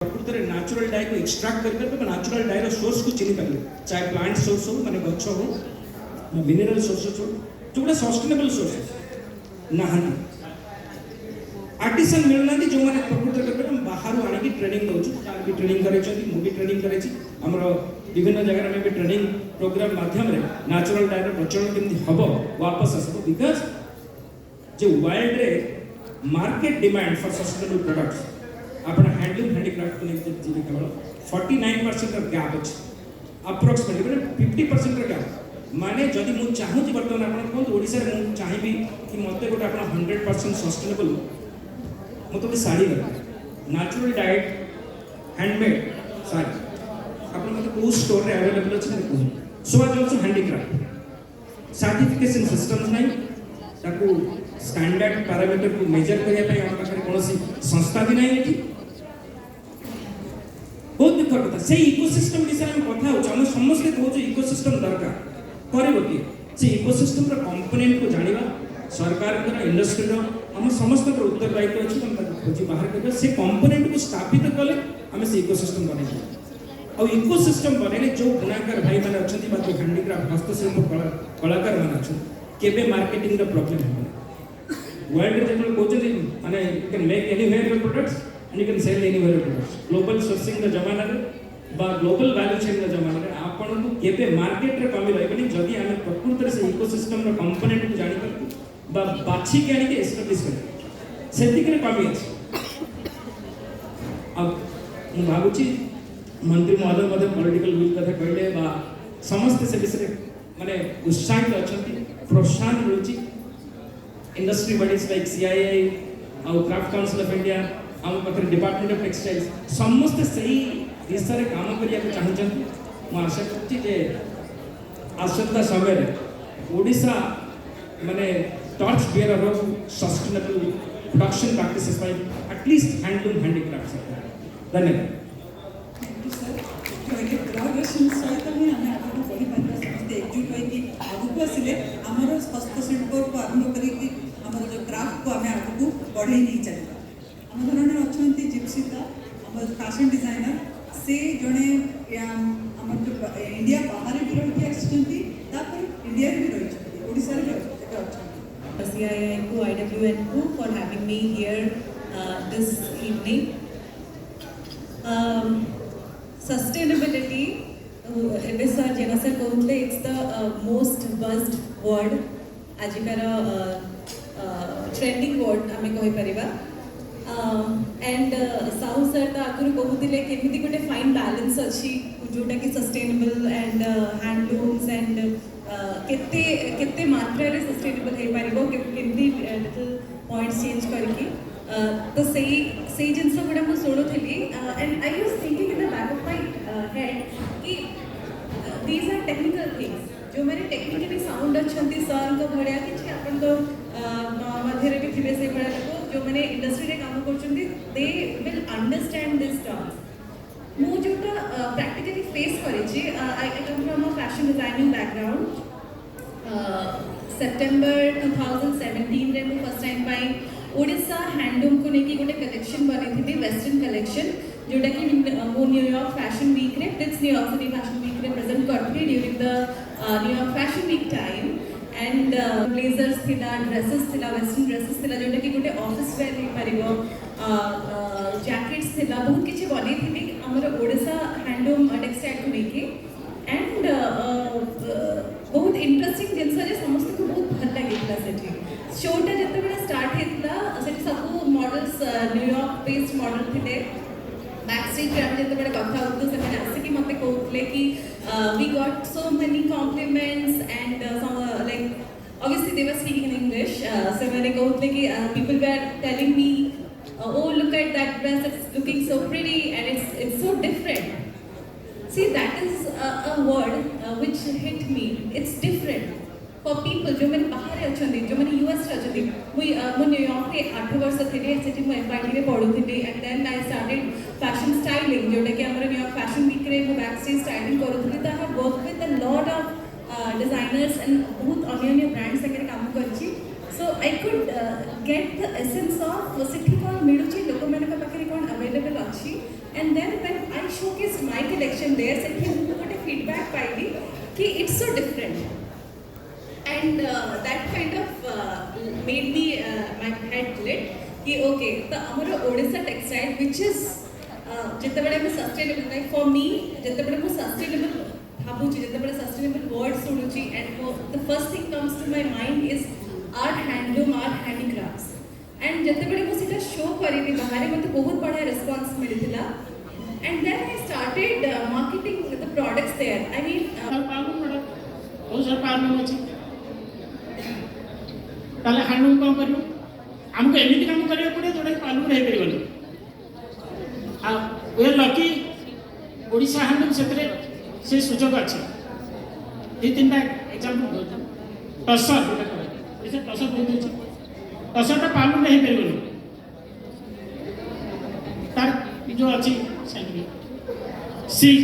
प्रकृत में natural die को एक्सट्रैक्ट करके नेचुरल डाई सोर्स को चिन्ह पारे, चाहे प्लांट सोर्स हो माने गछ हो मिनरल सोर्सेस हो जो सस्टेनेबल सोर्सेस नहानी आर्टिसन मिलना जो मैंने प्रकृत में बाहर आनिक ट्रेनिंग दौर तार भी ट्रेनिंग कर मुझे ट्रेनिंग कर विभिन्न जगह में भी ट्रेनिंग प्रोग्राम माध्यम नेचुरल डायर प्रचलन केमती हम वापस आसब बिकज जो वर्ल्ड रे market demand for sustainable products आप हैंडलूम हैंडीक्राफ्ट को लेकर केवल 49% गैप अच्छे अप्रोक्सीमेटली 50% गैप माने जदि मुझे चाहूँगी बर्तमान आप कहते ओडिशा रे मुझे चाहिए कि मत गोटे आप 100% सस्टेनेबल मत गोटे शाढ़ी दरकार नेचुरल डाइट हैंडमेड शाढ़ी आप कौ स्टोर रे अवेलेबल अच्छे कहूँ सो आज ऑल्सो हैंडीक्राफ्ट सर्टिफिकेशन सिस्टम्स नहीं ताकू स्टैंडर्ड पैरामीटर को मेजर करने आम पाखे कौन संस्था भी नहीं ये बहुत दुख कथा से इकोसिस्टम विषय में कथा हो समस्ते कौन इकोसिस्टम दरकार कर से इकोसिस्टम कंपोनेंट को जाना सरकार इंडस्ट्री आम समस्त उत्तरदायित्व अच्छे खोजी बाहर कर से कंपोनेंट को स्थापित कले आम से इकोसिस्टम बन और इकोसिस्टम बनने जो बुनाकार भाई मैंने अच्छा जो हैंडीक्राफ्ट हस्तशिल्प कलाकार मैंने अच्छा केबे मार्केटिंग द प्रॉब्लम है वर्ल्ड रे जो कहते माने you can make anywhere your products and you can sell anywhere your products global sourcing the जमाना रे बा ग्लोबल वैल्यू चेन द जमाना रे आपन को केबे मार्केट रे कमी रहबनी जदी हम प्रकृत रे से इकोसिस्टम रो कंपोनेंट को जानि कर बा बाछि के आनि के एस्टैब्लिश कर सेति के कमी अछि अब मु भाबुची मंत्री महोदय मध्य पॉलिटिकल विल कथा कहले बा समस्त से विषय माने उत्साहित अछंती प्रोत्साहन रुचि इंडस्ट्री बॉडीज लाइक सीआईआई और क्राफ्ट काउंसिल ऑफ इंडिया आम पाखे डिपार्टमेंट ऑफ टेक्सटाइल्स समस्त सही दिशा रे काम करिया को चाहछंती मु आशा करछि जे आसंता समय ओडिशा माने torch bearer of sustainable production practices bye at least handloom handicraft धन्यवाद सहित ही आम आगे बढ़ी पार समस्त एकजुट होकर आगू आसिले आमर हस्तशिल्प को आरंभ कर जो क्राफ्ट को आम आगू बढ़े नहीं चलता आम धरण अच्छा जिप्सिता आम फैशन डिजाइनर से जड़े आम जो इंडिया बाहर भी रही इंडिया भी रही ओडिशा अच्छा CII को IWN को for having me here this evening. Sustainability, sir, Jena sir कहते it's the most buzzed word आजिकार trending word आमे कहि परिबा and साहू sir ता आगुरु कहूतिले केमिति गोटे fine balance अछि जोटा कि sustainable and handlooms and केते केते मात्रा रे sustainable हे परिबो केमिति little points change करके तो सही जिनस गुड़ा मु शुणुली and I was thinking in the back of my head कि दीज आर टेक्निकल थिंग्स जो मैंने टेक्निकली साउंड अच्छी सर को भाया कि अपन तो मध्य भी थे से भाया लोग जो मैंने इंडस्ट्री रे काम करछंती they will understand this terms मु जोटा प्रैक्टिकली फेस करिछि I come from a fashion designing background September 2017 रे मु फर्स्ट टाइम पाई ओडिशा हैंडलूम को लेकिन गोटे कलेक्शन बनी थी वेस्टर्न कलेक्शन जोटा कि मो न्यूयॉर्क फैशन वीक रे प्रिट्स न्यूयॉर्क सिटी फैशन वीक रे प्रेजेंट करथि during the New York fashion week time and blazers थिला ड्रेसेस थिला वेस्टर्न ड्रेसेस थिला जोटा कि गोटे ऑफिस वेयर हे परिबो जैकेट्स थिला बहुत किछि बनी थी हमर ओडिशा हैंडलूम टेक्सटाइल को लेके एंड बहुत इंटरेस्टिंग जिनस जे समस्त को बहुत भल लागिला सेठी शोटा जिते बड़ा स्टार्ट हेतला सेठी सब मॉडल्स न्यूयॉर्क बेस्ड मॉडल थिले बैक स्टेज रे जिते बड़ा कथा होतो से आसे कि मते कहतले कि we got so many compliments and like obviously they were speaking in English so मैंने कहतले कि people were telling me oh look at that dress, it's looking so pretty and it's so different. See, that is a word which hit me. It's different for people जो मैंने बाहर अच्छे जो मैंने US अच्छे मु न्यूयॉर्क रे 8 वर्ष थे सेठी मु FIT रे पढुथिली and then I started fashion styling जोटा कि हमर न्यूयॉर्क फैशन वीक रे मु बैक स्टेज स्टाइलिंग करूथिली त I work with a lot of designers and बहुत अन्य ब्रांड्स संगे काम करछि so I could get the essence of city कौन मिलुची लोक मानक पाखरे कौन अवेलेबल अछि And then when I showcased my collection there, said कि उनको ଗୋଟେ feedback पाइली कि it's so different. And that kind of made me my head lit कि okay तो हमारा ओडिशा textile which is जितने बड़े में sustainable like for me जितने बड़े में sustainable भाबुची जितने बड़े sustainable word सुनुची and the first thing comes to my mind is our handloom, our handicrafts. And जितने बड़े मैं सीधा शो करी थी बाहर में तो बहुत बड़ा response मिली थी ला. And then I started marketing the products there. I mean, बहुत सारा पार्लर अच्छी ताले हैंडलूम काम करियो हमको एमिति काम करियो पड़े जोड़ा पार्लर रह परिबनी आ वे लकी ओडिशा हैंडलूम क्षेत्र से सुजोग अच्छे ये तीन टा एग्जांपल दो टसर जैसे टसर बोल दीजिए टसर टा पार्लर रह परिबनी तार जो अच्छी सिल्क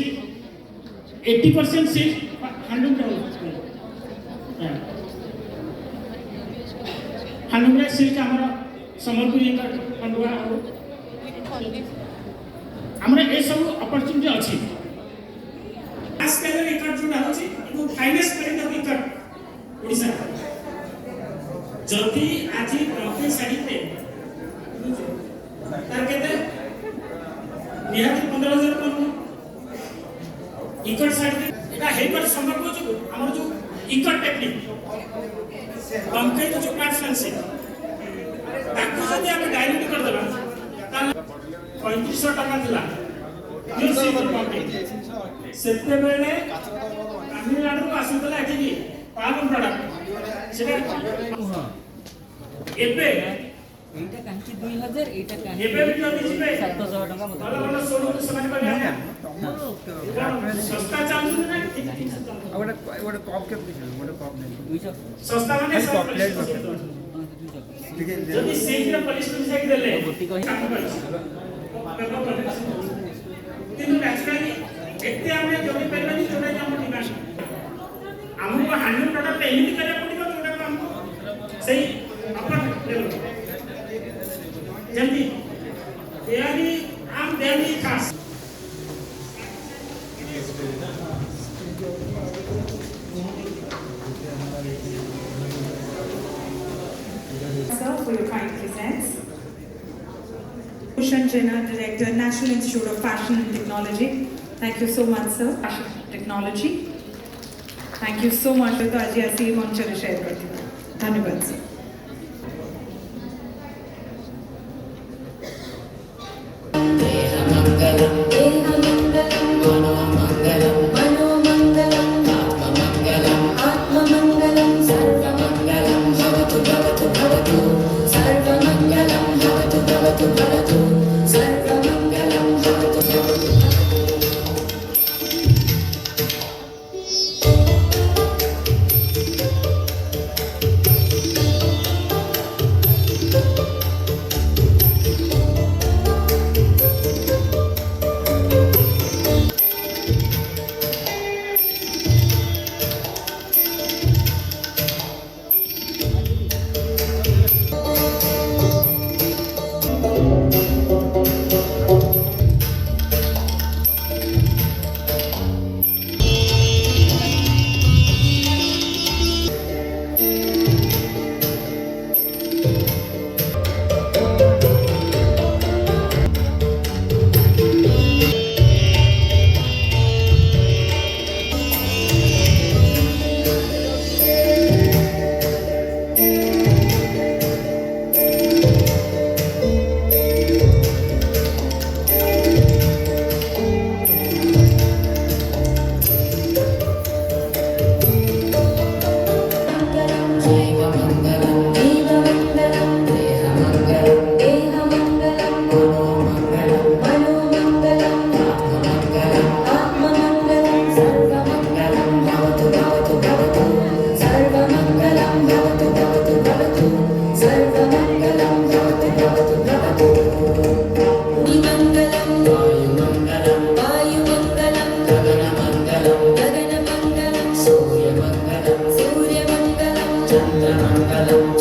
80% सिल्क हैंडलूम हैंडलूम रे सिल्क हमरा संबलपुरी का खंडुआ हमरा ए सब अपॉर्चुनिटी अछि खास कर इकट जोड़ा होछि एगो finest quality of ikat Odisha जति आजि प्रति साड़ी पे तार केते निहाती 15000 कोन इकट साड़ी एटा हेकर संभव हो हमर जो इकट टेक्निक बंकई तो जो क्राफ्ट्समैनशिप ताकू जदि हम डायरेक्ट कर देबा ताल 3500 टका दिला जो सिल्वर बंकई सेते बेले तमिलनाडु को आसुतला एठी की पावन प्रोडक्ट सेटा एबे এইটা কাঞ্চি 2000 এইটা কাঞ্চি एबे भी যদি जिबे 7000 টাকা মত ভালো ভালো শোরুম সমান করে সস্তা চালু না ঠিক ওটা ওটা কপ কে দিছেন ওটা কপ নেই 200 সস্তা মানে খালি কপ প্লেট করতে ঠিক আছে যদি সেইটা পলিশ করে সাইড দেলে ভর্তি কই কিন্তু ন্যাচারালি এতে আমরা জমি পাইবানি जोड़ा हम डिमांड हमको हैंडलूम प्रोडक्ट एमिति करे पड़िबो जोड़ा हमको सही अपन लेवल जल्दी देयानी आम देयानी खास Sir, for your kind presence. Bhushan Jena, Director, National Institute of Fashion and Technology. Thank you so much, sir. Fashion Technology. Thank you so much. तो आज ऐसे ही मंच में शेयर करती हूँ. धन्यवाद sir.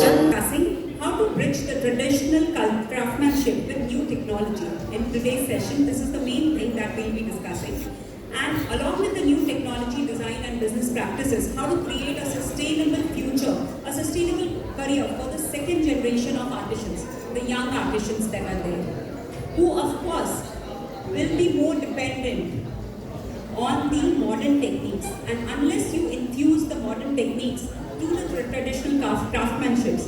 Discussing how to bridge the traditional craftsmanship with new technology. In today's session, this is the main be discussing. And along with the new technology, design and business practices, how to create a sustainable future, a sustainable career for the second generation of artisans, the young artisans that are there, who of course will be more dependent on the modern techniques. And unless you infuse the modern techniques to the traditional craftsmanship,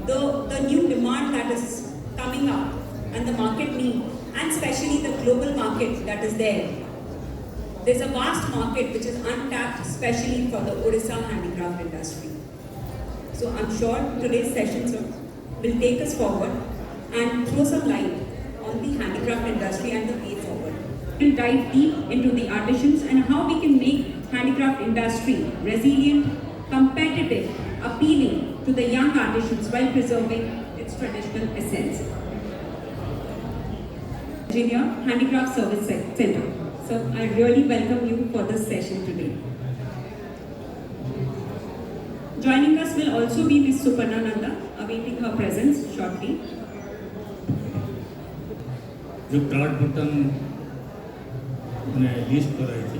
the new demand that is coming up and the market need, and especially the global market that is there, there's a vast market which is untapped, especially for the Odisha handicraft industry. So I'm sure today's session will take us forward and throw some light on the handicraft industry and the way forward. We'll dive deep into the artisans and how we can make handicraft industry resilient, competitive, appealing to the young artisans while preserving its traditional essence. Virginia Handicraft Service Center. So I really welcome you for this session today. Joining us will also be Ms. Suparna Nanda, awaiting her presence shortly. जो card button मैंने list कराई थी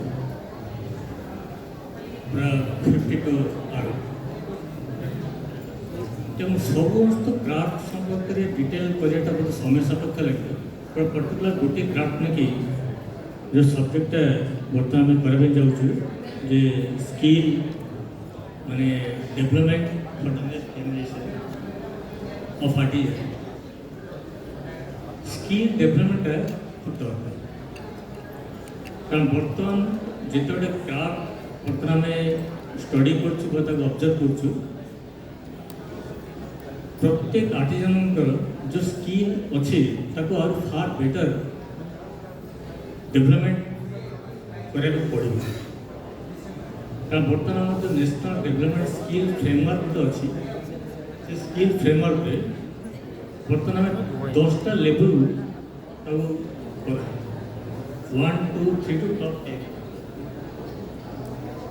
पूरा 52 आरो तेणु समस्त craft संपर्क में डिटेल कराटा बहुत समय सापेक्ष लगे पर पर्टिकुलर गोटे क्राफ्ट में कि जो सब्जेक्ट बर्तमान में कराई जाऊँ जे स्किल माने development of artist skill development है खूब दरकार कारण बर्तमान जिते क्राफ्ट बर्तमान में स्टडी कर ऑब्जर्व कर प्रत्येक आर्टिजन जो स्किल अच्छे ताको और फार बेटर डेवलपमेंट करने पड़ो कारण बर्तमान जो नेशनल डेवलपमेंट स्किल फ्रेमवर्क जो अच्छी से स्किल फ्रेमवर्क रे बर्तमान में 10टा लेवल 1, 2, 3 to top 10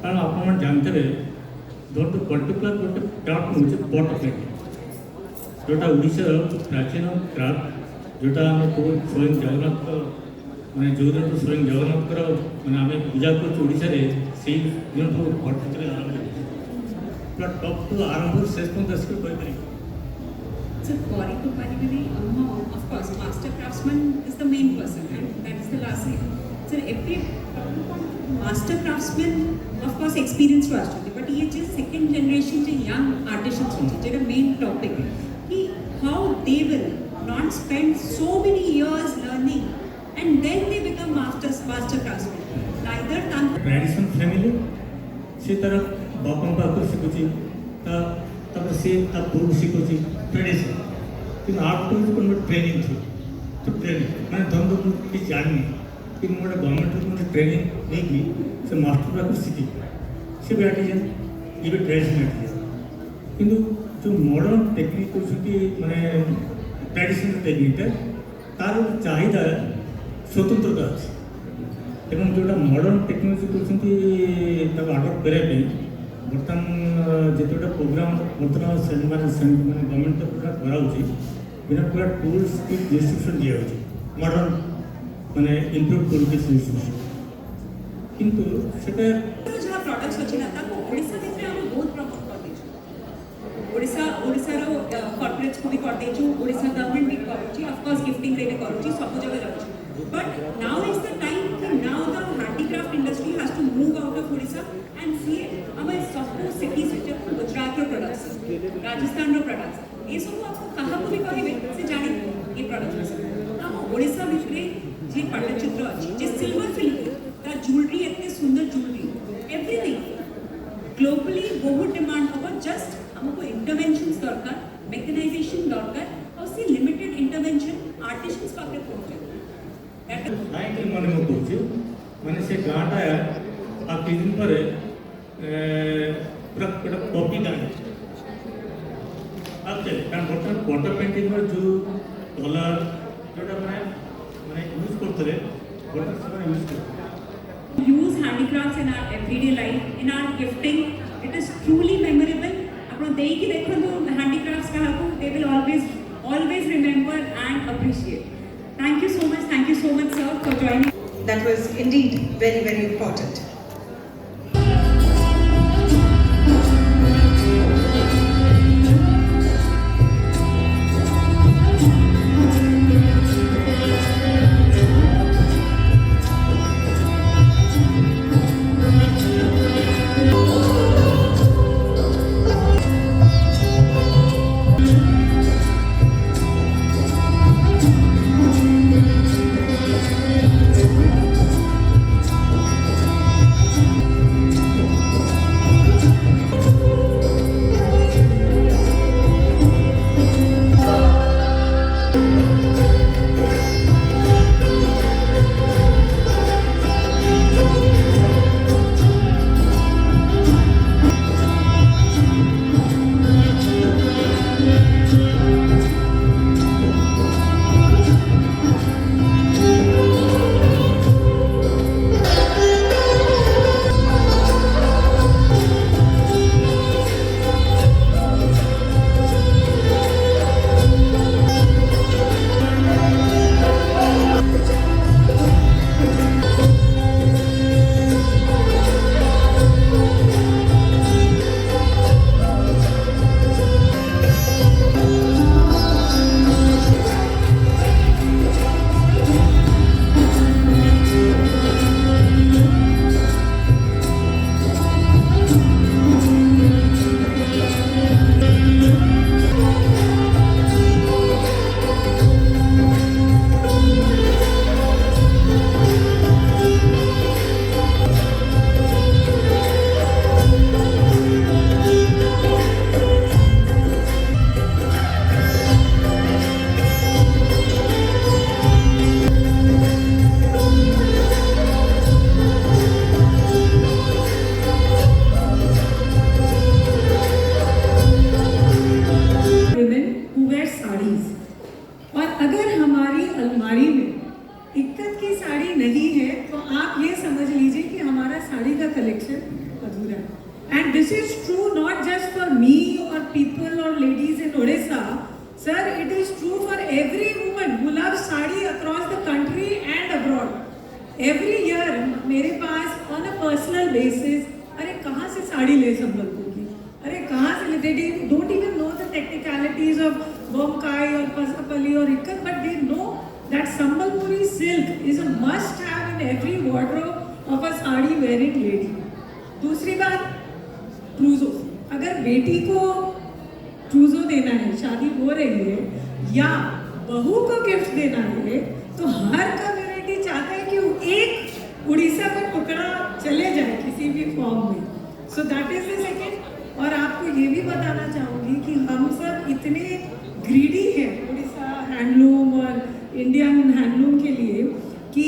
कारण आप जानते हैं धरते पर्टिकुलर गोटे क्राफ्ट हूँ पटपेंटिंग जोटा ओडिशा प्राचीन क्राफ्ट जोटा आम स्वयं जगन्नाथ मैंने जो दिन स्वयं जगन्नाथ मैंने आम पूजा कर से दिन पटचित्र आरंभ पूरा टॉप टू आरंभ शेष पर्यटन कहीपर So, of course, master craftsman is the main person, and that is the last thing. So, every master craftsman, of course, experience to us, but ये just second generation जो young artisans होते हैं, जो main topic है, कि how they will not spend so many years learning, and then they become master craftsmen. Neither traditional family से तरह बापन पाकर शिखुची तब से तब पूर्व शिखुची ट्रेडिशन कि आपको जो ट्रेनिंग थी तो ट्रेनिंग मैंने धंधो कि जानी कि मोटे गवर्नमेंट में ट्रेनिंग नहीं की से मास्टर पाकर सीखी से भी आर्टिजन ये भी ट्रेडिशनल आर्टिजन किंतु जो मॉडर्न टेक्निक मैंने ट्रेडिशनल टेक्निक तार चाहिदा स्वतंत्रता अच्छी एवं जोटा मॉडर्न टेक्नोलोजी कर आडप्ट करने बर्तमान जिते प्रोग्राम बर्तमान मैंने गवर्नमेंट कराऊँगी बिना पूरा टूल्स की डिस्ट्रीब्यूशन दिया मॉडर्न मैंने इम्प्रूव कम्युनिकेशन डिस्ट्रीब्यूशन किंतु सेटा जहाँ प्रोडक्ट्स अच्छी ना ताको ओडिशा भितर हम बहुत प्रमोट कर देछु ओडिशा रो कॉर्पोरेट्स को भी कर देछु ओडिशा गवर्नमेंट भी करूची ऑफ कोर्स गिफ्टिंग रे करूची सब जगह जाउची but now is the time कि now the handicraft industry has to move out of Odisha and see हम सब सिटीज विच गुजरात रो प्रोडक्ट्स राजस्थान रो प्रोडक्ट्स ये सब आपको कहाँ को भी कहबे से जानी ये प्रोडक्ट्स हम ओडिशा भितर जे पट्टचित्र अछि जे सिल्वर फिल्म ता ज्वेलरी एते सुंदर ज्वेलरी एवरीथिंग ग्लोबली बहुत डिमांड होगा जस्ट हमको इंटरवेंशंस दरकार मेकेनाइजेशन दरकार और सी लिमिटेड इंटरवेंशन आर्टिसंस पाके पहुंचे दैट मन में कहूँ मैंने से गाँटा आप किस दिन पर पूरा कॉपी गाँव आप चले कारण बर्तमान वाटर पेंटिंग में जो कलर जोटा मैंने यूज करते वाटर यूज करते use handicrafts in our everyday life, in our gifting. It is truly memorable. अपना देख ही देखो तो handicrafts का आपको they will always remember and appreciate. Thank you so much, sir, for joining. that was indeed very, very important. अलमारी में इक्कत की साड़ी नहीं है तो आप ये समझ लीजिए कि हमारा साड़ी का कलेक्शन अधूरा है। And this is true not just for me और पीपल और ladies in Odisha, sir it is true for every woman who love sari across the country and abroad. Every year मेरे पास ऑन अ पर्सनल बेसिस, अरे कहाँ से साड़ी ले संबलपुर की, अरे कहाँ से ले, they don't even know the technicalities of Bomkai और पसापल्ली और ikat, but they know that Sambalpuri silk is a must have in every wardrobe of a sari wearing lady. दूसरी बात, ट्रूजो। अगर बेटी को ट्रूजो देना है, शादी हो रही है या बहू को गिफ्ट देना है, तो हर कम्युनिटी चाहता है कि वो एक उड़ीसा का टुकड़ा चले जाए किसी भी फॉर्म में। So that is the second. और आपको ये भी बताना चाहूँगी कि हम सब इतने ग्रीडी हैं उड़ीसा हैंडलूम और इंडियन हैंडलूम के लिए कि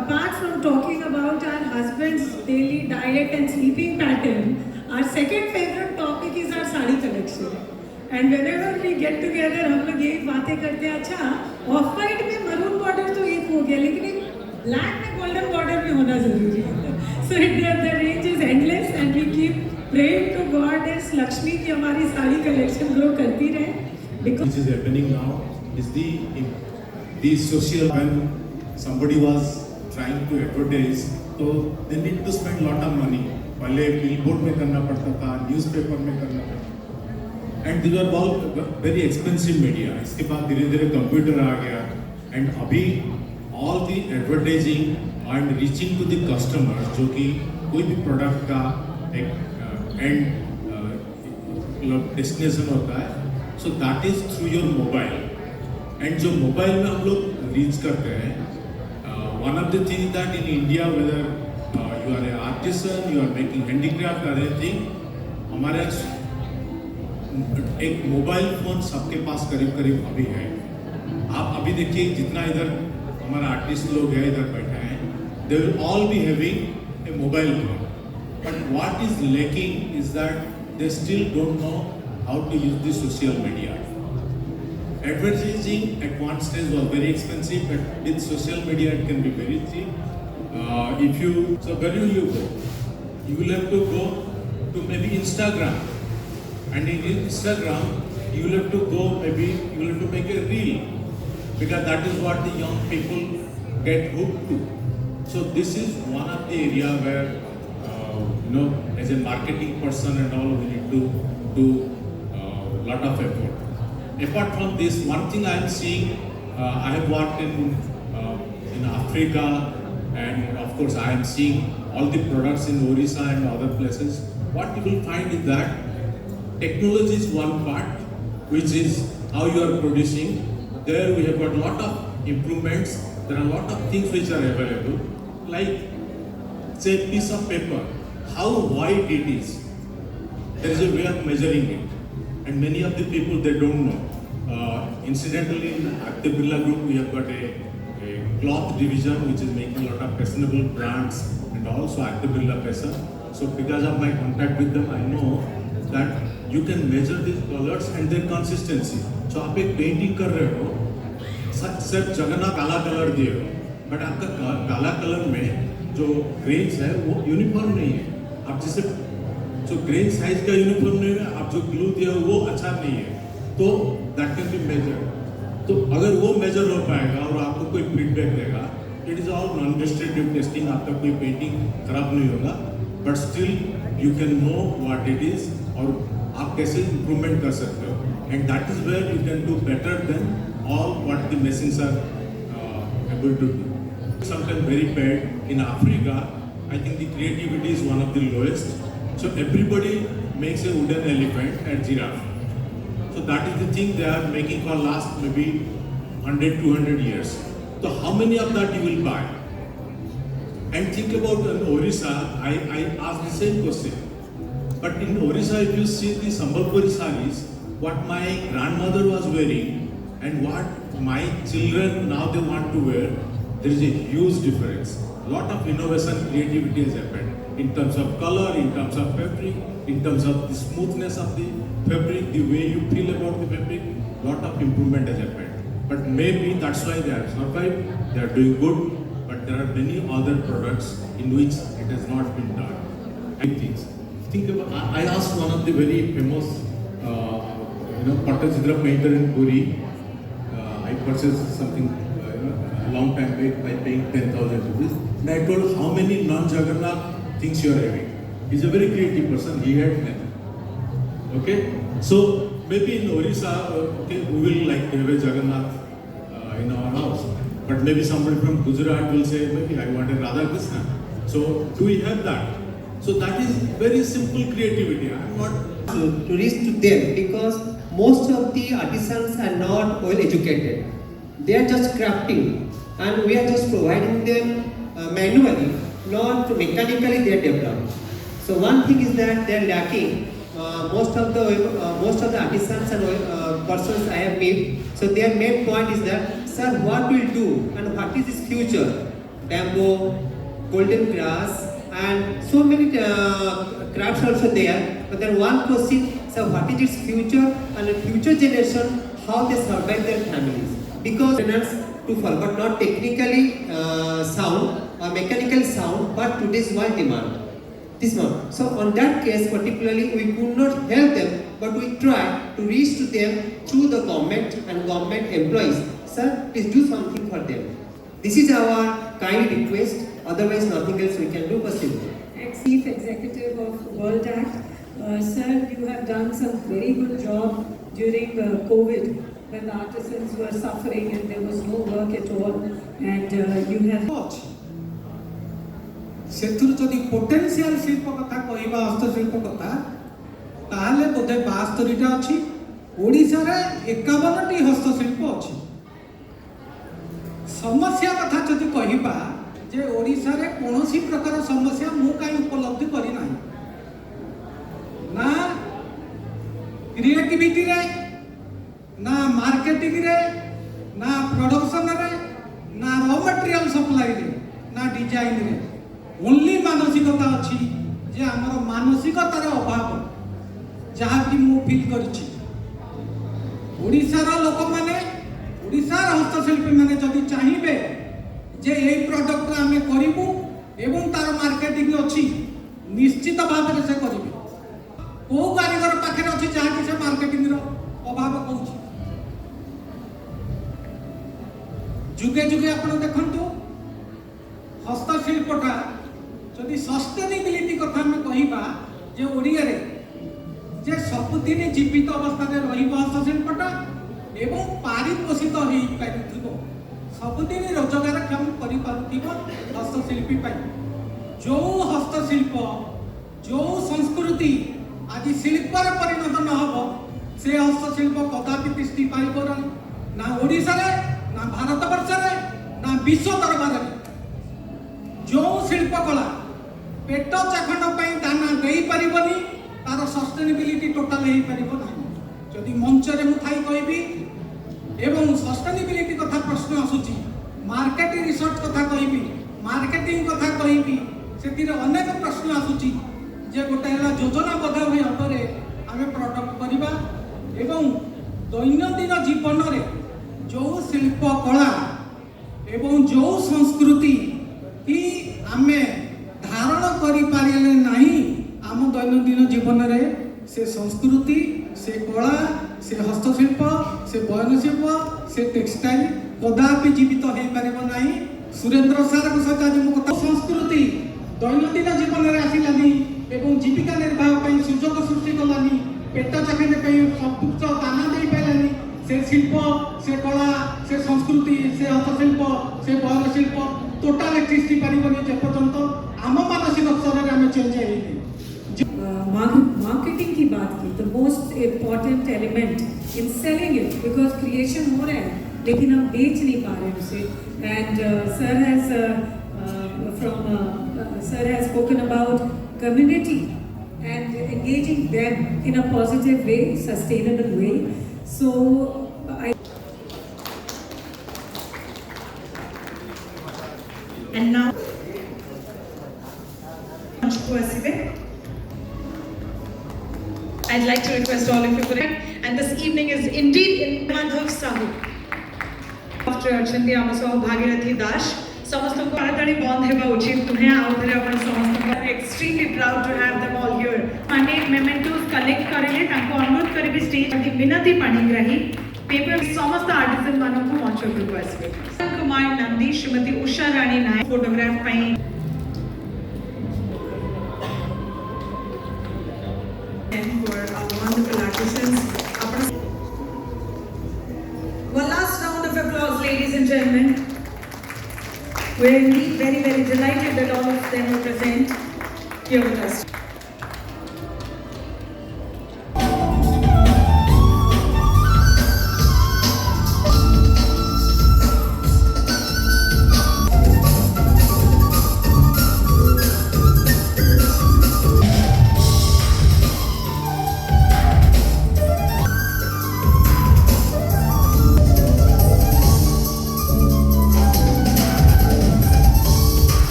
apart from talking about our husbands daily diet and sleeping pattern, our second favourite topic is our sari collection. And whenever we get together हम लोग यही बातें करते हैं, अच्छा ऑफ वाइट में मरून बॉर्डर तो एक हो गया, लेकिन एक ब्लैक में गोल्डन बॉर्डर भी होना जरूरी है। So the range is endless and we keep praying to goddess Lakshmi की हमारी साड़ी कलेक्शन ग्रो करती रहे। Which is happening now is the social, when somebody was trying to advertise, so they need to spend lot of money. पहले billboard में करना पड़ता था, newspaper में करना पड़ता था, and these were all very expensive media. इसके बाद धीरे धीरे कंप्यूटर आ गया, and अभी all the advertising and reaching to the customer, जो कि कोई भी प्रोडक्ट का एक end डेस्टिनेशन होता है, so that is through your mobile. And जो मोबाइल में हम लोग रीच करते हैं, one of the things that in India, whether you are an artisan, you are making handicraft or anything, हमारे एक मोबाइल फोन सबके पास करीब करीब अभी है। आप अभी देखिए जितना इधर हमारा आर्टिस्ट लोग हैं इधर बैठे हैं, they will all be having a mobile phone. But what is lacking is that they still don't know how to use the social media. Advertising at one stage was very expensive, but with social media it can be very cheap. So where will you go? You will have to go to maybe Instagram, and in Instagram you will have to go, maybe you will have to make a reel, because that is what the young people get hooked to. So this is one of the area where as a marketing person and all, we need to do lot of effort. Apart from this, one thing I am seeing, I have worked in Africa, and of course I am seeing all the products in Orissa and other places. What you will find is that technology is one part, which is how you are producing. There we have got a lot of improvements. There are a lot of things which are available, like say a piece of paper, how wide it is. There is a way of measuring it, and many of the people they don't know. Incidentally, in Aditya Birla Group, we have got a cloth division which is making a lot of fashionable brands and also Aditya Birla Pesa. So because of my contact with them, I know that you can measure these colors and their consistency. So आप एक painting कर रहे हो, सिर्फ जगना काला colour दिए हो, बट आपका काला कलर में जो ग्रेन्स है वो यूनिफॉर्म नहीं है. आप जैसे जो ग्रेन साइज का यूनिफॉर्म नहीं है, आप जो ग्लू दिया हो वो अच्छा नहीं है, तो दैट कैन बी मेजर. तो अगर वो मेजर हो पाएगा और आपको कोई फीडबैक देगा, it is all non destructive testing. आपका कोई पेंटिंग खराब नहीं होगा, but still you can know what it is और आप कैसे इम्प्रूवमेंट कर सकते हो. And that is where you can do better than all what the machines are able to do. Sometimes very bad. In Africa, I think the creativity is one of the lowest. So everybody makes a wooden elephant and giraffe. So that is the thing they are making for last maybe 100-200 years. So how many of that you will buy? And think about in Orissa, I asked the same question. But in Orissa, if you see the Sambalpuri sarees, what my grandmother was wearing and what my children now they want to wear, there is a huge difference. Lot of innovation, creativity has happened in terms of color, in terms of fabric, in terms of the smoothness of the fabric, the way you feel about the fabric. Lot of improvement has happened. But maybe that's why they are survived, they are doing good, but there are many other products in which it has not been done. Things. Think about, I asked one of the very famous Pattachitra painter in Puri. I purchased something a long time back by paying 10,000 rupees. And I told how many non-Jagannath things you are having. He's a very creative person. He had many. Okay? So maybe in Orissa, okay, we will like to have a Jagannath in our house. But maybe somebody from Gujarat will say, maybe I want a Radha Krishna. So do we have that? So that is very simple creativity. I am not to reach to them, because most of the artisans are not well educated. They are just crafting, and we are just providing them manually, not mechanically they are developed. So one thing is that they are lacking. Most of the artisans and persons I have met, so their main point is that, sir, what will do and what is this future? Bamboo, golden grass, and so many crafts also there. But then one question, so what is its future, and the future generation, how they survive their families? Because to forget not technically sound or mechanical sound, but today's world demand. This one. So on that case particularly, we could not help them, but we try to reach to them through the government and government employees. Sir, please do something for them. This is our kind request. Otherwise, nothing else we can do possible. Chief Executive of World Act. Sir, you have done some very good job during COVID, when the artisans were suffering and there was no work at all, and you have ସେଥିରୁ ଯଦି potential ଶିଳ୍ପ କଥା କହିବା, ହସ୍ତଶିଳ୍ପ କଥା, ତାହେଲେ ବୋଧେ 72ଟା ଅଛି. ଓଡ଼ିଶାରେ 51ଟି ହସ୍ତଶିଳ୍ପ ଅଛି. ସମସ୍ୟା କଥା ଯଦି କହିବା ଯେ ଓଡ଼ିଶାରେ କୌଣସି ପ୍ରକାର ସମସ୍ୟା ମୁଁ କାହିଁ ଉପଲବ୍ଧି କରିନାହିଁ. ନା କ୍ରିଏଟିଭିଟିରେ, ନା ମାର୍କେଟିଂରେ, ନା ପ୍ରଡକ୍ସନରେ, ନା ର ମେଟେରିଆଲ ସପ୍ଲାଇରେ, ନା ଡିଜାଇନରେ. ओनली मानसिकता अच्छी जे आमर मानसिकतार अभाव जहाँकि मु फिल करिछि. ओडिशार लोक माने, ओडिशार हस्तशिल्पी माने जदि चाहिबे जे एई प्रोडक्ट आमे करिबु एवं तार मार्केटिंग अछि, निश्चित भाव से करिबे. को कारीगर पाखे अछि जहाँकि से मार्केटिंग रो अभाव कहूछि. जुगे जुगे आपण देखंतु हस्तशिल्पटा जदि सस्टेनेबिलिटी कथा आम कहवा जे ओडिया रे जे सबुदिन जीवित अवस्था हस्तशिल्पटा एवं पारिपोषित हो सबुदिन रोजगारक्षम कर हस्तशिल्पी जो हस्तशिल्प जो संस्कृति आज शिल्पर परिणत न हो से हस्तशिल्प कदापि तिष्ठि पाइब ना ओडिशा रे ना भारत वर्ष रे ना विश्व दरबार रे जो शिल्पकला पेट चाखण दाना दे पारिबनी तार सस्टेनेबिलिटी टोटाल हो पारिब ना जदि मंच रे मु थाई कहबी एवं सस्टेनेबिलिटी कथा प्रश्न आसुची मार्केट रिसर्च कथा कहबी मार्केटिंग कथा कहबी से अनेक प्रश्न आसुची जे गोटे योजनाबद्ध भाव में आम प्रडक्ट करवा एवं दैनंदिन जीवन रे जो शिल्प कला एवं जो संस्कृति की आम धारण करें ना आम दैनंदिन जीवन रे से संस्कृति से कला से हस्तशिल्प से बयनशिल्प से टेक्सटाइल कदापि जीवित हो पार ना सुरेंद्र सार सहित आज मो संस्कृति दैनंदिन जीवन में आसलानी एवं जीविका निर्वाह सुजोग सृष्टि कलानी पेट चाकरी सबुज दाना दे पारानी से शिल्प से कला से संस्कृति से हस्तशिल्प से बयनशिल्प टोटाल सृष्टि पारिबनी जे पर्यंत आम मानसिक स्तर में आम चेंज मार्केटिंग की बात की the most important element in selling it because creation हो रहा है लेकिन हम बेच नहीं पा रहे उसे and sir has spoken about community and engaging them in a positive way, sustainable way. So and now I'd like to request all of you for it. And this evening is indeed in Madhav Sahu. After Archandi Amaso Bhagirathi Dash. समस्त को ताड़ाताड़ी बंद हेबा उचित तुहे आउथरे अपन समस्त को extremely proud to have them all here माने मेमेंटोस कलेक्ट करेले ताको अनुरोध करबी स्टेज की विनती पाणीग्राही पेपर समस्त आर्टिजन मानन को मंच पर आसबे कुमार नंदी श्रीमती उषा रानी नायक फोटोग्राफ पई and for our wonderful artisans. One last round of applause, ladies and gentlemen. We're indeed very, very delighted that all of them are present here with us.